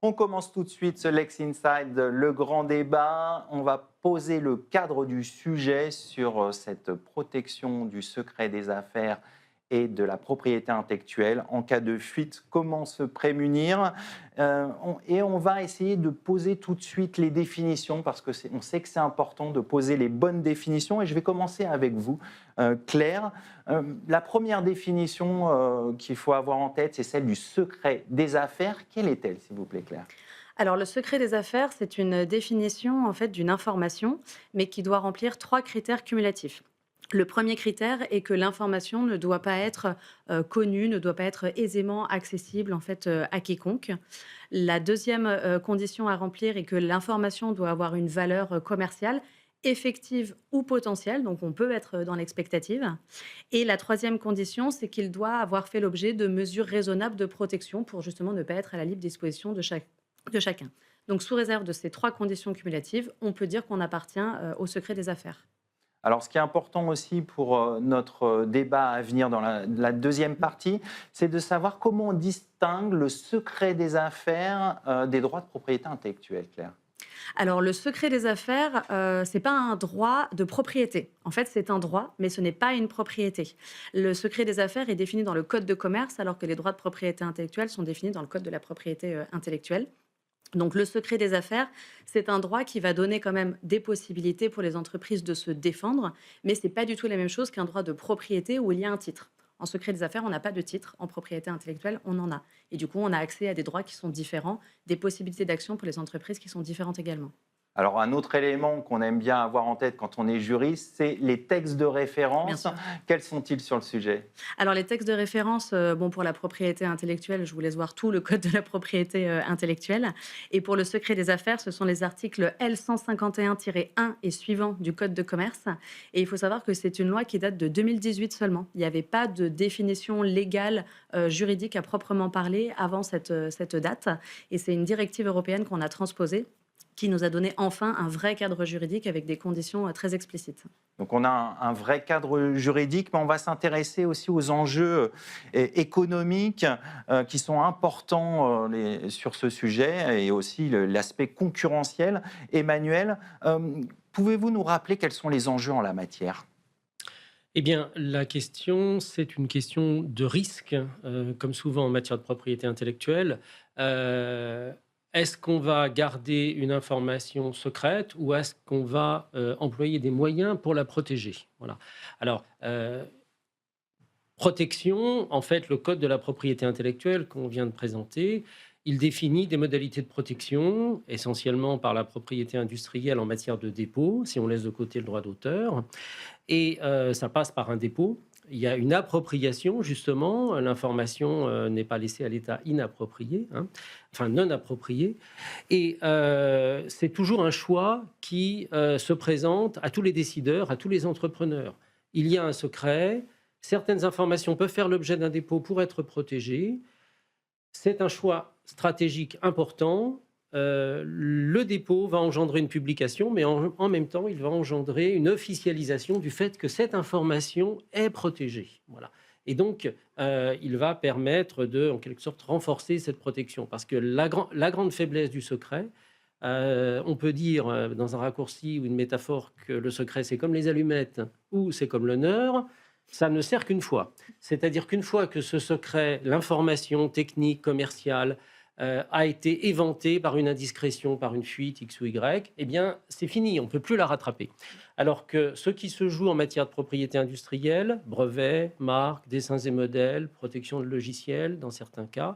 On commence tout de suite ce Lex Inside, le grand débat. On va poser le cadre du sujet sur cette protection du secret des affaires et de la propriété intellectuelle. En cas de fuite, comment se prémunir. Et on va essayer de poser tout de suite les définitions parce qu'on sait que c'est important de poser les bonnes définitions. Et je vais commencer avec vous, Claire. La première définition qu'il faut avoir en tête, c'est celle du secret des affaires. Quelle est-elle, s'il vous plaît, Claire? Alors, le secret des affaires, c'est une définition en fait d'une information, mais qui doit remplir 3 critères cumulatifs. Le premier critère est que l'information ne doit pas être connue, ne doit pas être aisément accessible en fait à quiconque. La deuxième condition à remplir est que l'information doit avoir une valeur commerciale effective ou potentielle, donc on peut être dans l'expectative. Et la troisième condition, c'est qu'il doit avoir fait l'objet de mesures raisonnables de protection pour justement ne pas être à la libre disposition de chacun. Donc, sous réserve de ces 3 conditions cumulatives, on peut dire qu'on appartient au secret des affaires. Alors, ce qui est important aussi pour notre débat à venir dans la deuxième partie, c'est de savoir comment on distingue le secret des affaires des droits de propriété intellectuelle, Claire. Alors, le secret des affaires, c'est pas un droit de propriété. En fait, c'est un droit, mais ce n'est pas une propriété. Le secret des affaires est défini dans le code de commerce, alors que les droits de propriété intellectuelle sont définis dans le code de la propriété intellectuelle. Donc, le secret des affaires, c'est un droit qui va donner quand même des possibilités pour les entreprises de se défendre, mais ce n'est pas du tout la même chose qu'un droit de propriété où il y a un titre. En secret des affaires, on n'a pas de titre. En propriété intellectuelle, on en a. Et du coup, on a accès à des droits qui sont différents, des possibilités d'action pour les entreprises qui sont différentes également. Alors, un autre élément qu'on aime bien avoir en tête quand on est juriste, c'est les textes de Bien référence. sûr. Quels sont-ils sur le sujet? Alors, les textes de référence, bon, pour la propriété intellectuelle, je vous laisse voir tout le code de la propriété intellectuelle. Et pour le secret des affaires, ce sont les articles L151-1 et suivants du code de commerce. Et il faut savoir que c'est une loi qui date de 2018 seulement. Il n'y avait pas de définition légale, juridique à proprement parler avant cette date. Et c'est une directive européenne qu'on a transposée qui nous a donné enfin un vrai cadre juridique avec des conditions très explicites. Donc, on a un vrai cadre juridique, mais on va s'intéresser aussi aux enjeux économiques qui sont importants sur ce sujet et aussi l'aspect concurrentiel. Emmanuel, pouvez-vous nous rappeler quels sont les enjeux en la matière? Eh bien, la question, c'est une question de risque, comme souvent en matière de propriété intellectuelle. Euh, Est-ce qu'on va garder une information secrète ou est-ce qu'on va employer des moyens pour la protéger? Voilà. Alors, protection, en fait, le code de la propriété intellectuelle qu'on vient de présenter, il définit des modalités de protection, essentiellement par la propriété industrielle en matière de dépôt, si on laisse de côté le droit d'auteur. Et ça passe par un dépôt. Il y a une appropriation, justement. L'information n'est pas laissée à l'état inapproprié, hein, enfin non approprié. Et c'est toujours un choix qui se présente à tous les décideurs, à tous les entrepreneurs. Il y a un secret. Certaines informations peuvent faire l'objet d'un dépôt pour être protégées. C'est un choix stratégique important. Le dépôt va engendrer une publication, mais en même temps, il va engendrer une officialisation du fait que cette information est protégée. Voilà. Et donc, il va permettre de, en quelque sorte, renforcer cette protection. Parce que la grande faiblesse du secret, on peut dire dans un raccourci ou une métaphore que le secret, c'est comme les allumettes ou c'est comme l'honneur. Ça ne sert qu'une fois. C'est-à-dire qu'une fois que ce secret, l'information technique, commerciale, a été éventée par une indiscrétion, par une fuite X ou Y, eh bien, c'est fini, on ne peut plus la rattraper. Alors que ce qui se joue en matière de propriété industrielle, brevets, marques, dessins et modèles, protection de logiciels, dans certains cas,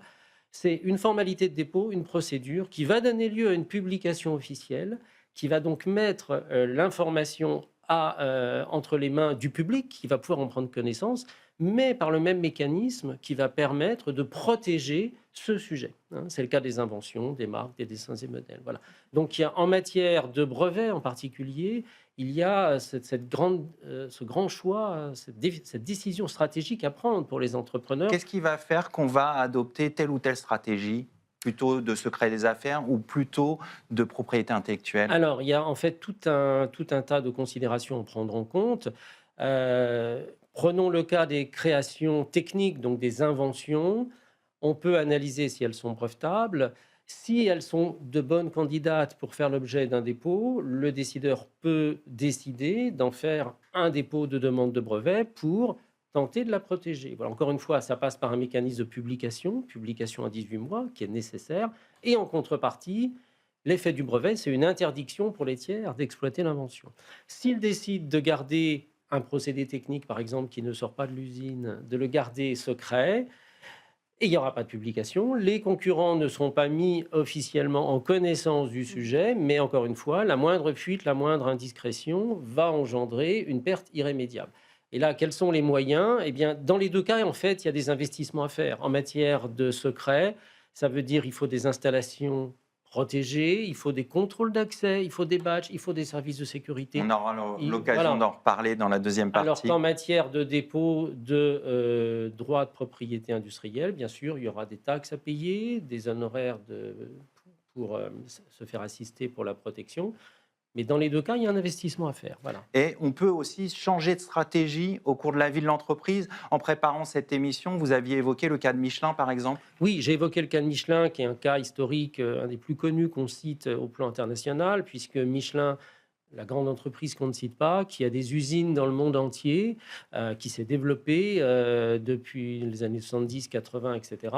c'est une formalité de dépôt, une procédure qui va donner lieu à une publication officielle, qui va donc mettre l'information entre les mains du public, qui va pouvoir en prendre connaissance, mais par le même mécanisme qui va permettre de protéger ce sujet, hein. C'est le cas des inventions, des marques, des dessins et modèles. Voilà. Donc, il y a, en matière de brevets en particulier, il y a ce grand choix, cette décision stratégique à prendre pour les entrepreneurs. Qu'est-ce qui va faire qu'on va adopter telle ou telle stratégie? Plutôt de secret des affaires ou plutôt de propriété intellectuelle? Alors, il y a en fait tout un tas de considérations à prendre en compte. Euh, Prenons le cas des créations techniques, donc des inventions. On peut analyser si elles sont brevetables. Si elles sont de bonnes candidates pour faire l'objet d'un dépôt, le décideur peut décider d'en faire un dépôt de demande de brevet pour tenter de la protéger. Voilà, encore une fois, ça passe par un mécanisme de publication à 18 mois, qui est nécessaire. Et en contrepartie, l'effet du brevet, c'est une interdiction pour les tiers d'exploiter l'invention. S'ils décident de garder un procédé technique, par exemple, qui ne sort pas de l'usine, de le garder secret, et il n'y aura pas de publication. Les concurrents ne seront pas mis officiellement en connaissance du sujet, mais encore une fois, la moindre fuite, la moindre indiscrétion va engendrer une perte irrémédiable. Et là, quels sont les moyens? Eh bien, dans les deux cas, en fait, il y a des investissements à faire. En matière de secret, ça veut dire qu'il faut des installations protégées, il faut des contrôles d'accès, il faut des badges, il faut des services de sécurité. On aura l'occasion Voilà. d'en reparler dans la deuxième Alors partie. qu'en matière de dépôt de droits de propriété industrielle, bien sûr, il y aura des taxes à payer, des honoraires pour se faire assister pour la protection. Mais dans les deux cas, il y a un investissement à faire. Voilà. Et on peut aussi changer de stratégie au cours de la vie de l'entreprise. En préparant cette émission, vous aviez évoqué le cas de Michelin, par exemple. Oui, j'ai évoqué le cas de Michelin, qui est un cas historique, un des plus connus qu'on cite au plan international, puisque Michelin, la grande entreprise qu'on ne cite pas, qui a des usines dans le monde entier, qui s'est développée depuis les années 70, 80, etc.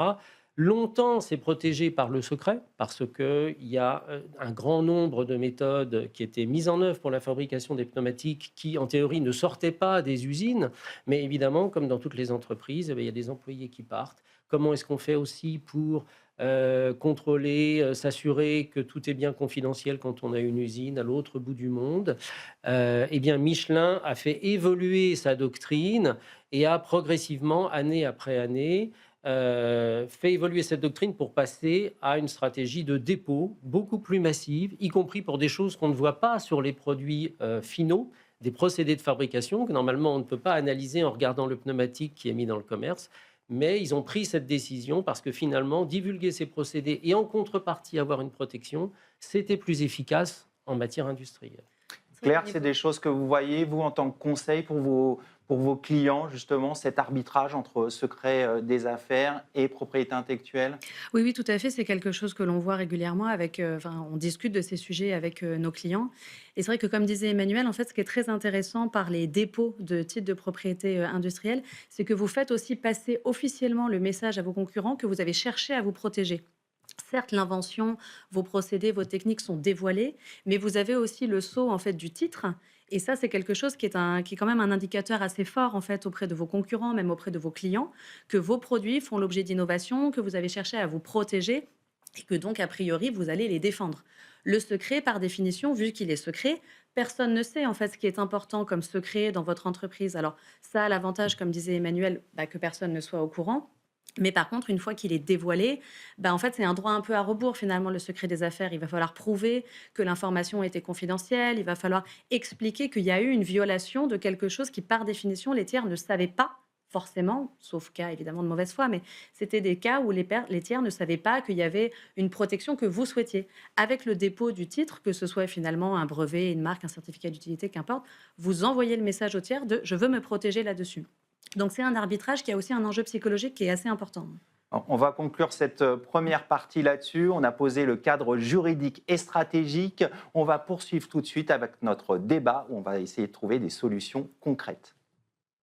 Longtemps, c'est protégé par le secret, parce qu'il y a un grand nombre de méthodes qui étaient mises en œuvre pour la fabrication des pneumatiques qui, en théorie, ne sortaient pas des usines. Mais évidemment, comme dans toutes les entreprises, il y a des employés qui partent. Comment est-ce qu'on fait aussi pour contrôler, s'assurer que tout est bien confidentiel quand on a une usine à l'autre bout du monde? Eh bien, Michelin a fait évoluer sa doctrine et a progressivement, année après année, fait évoluer cette doctrine pour passer à une stratégie de dépôt beaucoup plus massive, y compris pour des choses qu'on ne voit pas sur les produits finaux, des procédés de fabrication que normalement on ne peut pas analyser en regardant le pneumatique qui est mis dans le commerce. Mais ils ont pris cette décision parce que finalement, divulguer ces procédés et en contrepartie avoir une protection, c'était plus efficace en matière industrielle. Claire, c'est des choses que vous voyez, vous, en tant que conseil pour vos clients, justement, cet arbitrage entre secret des affaires et propriété intellectuelle? Oui, oui, tout à fait. C'est quelque chose que l'on voit régulièrement avec, on discute de ces sujets avec nos clients. Et c'est vrai que, comme disait Emmanuel, en fait, ce qui est très intéressant par les dépôts de titres de propriété industrielle, c'est que vous faites aussi passer officiellement le message à vos concurrents que vous avez cherché à vous protéger. Certes, l'invention, vos procédés, vos techniques sont dévoilés, mais vous avez aussi le sceau en fait du titre. Et ça, c'est quelque chose qui est quand même un indicateur assez fort en fait auprès de vos concurrents, même auprès de vos clients, que vos produits font l'objet d'innovation, que vous avez cherché à vous protéger et que donc a priori vous allez les défendre. Le secret, par définition, vu qu'il est secret, personne ne sait en fait ce qui est important comme secret dans votre entreprise. Alors ça a l'avantage, comme disait Emmanuel, que personne ne soit au courant. Mais par contre, une fois qu'il est dévoilé, en fait, c'est un droit un peu à rebours finalement, le secret des affaires. Il va falloir prouver que l'information était confidentielle, il va falloir expliquer qu'il y a eu une violation de quelque chose qui, par définition, les tiers ne savaient pas forcément, sauf cas évidemment de mauvaise foi, mais c'était des cas où les tiers ne savaient pas qu'il y avait une protection que vous souhaitiez. Avec le dépôt du titre, que ce soit finalement un brevet, une marque, un certificat d'utilité, qu'importe, vous envoyez le message au tiers de « je veux me protéger là-dessus ». Donc c'est un arbitrage qui a aussi un enjeu psychologique qui est assez important. On va conclure cette première partie là-dessus. On a posé le cadre juridique et stratégique. On va poursuivre tout de suite avec notre débat où on va essayer de trouver des solutions concrètes.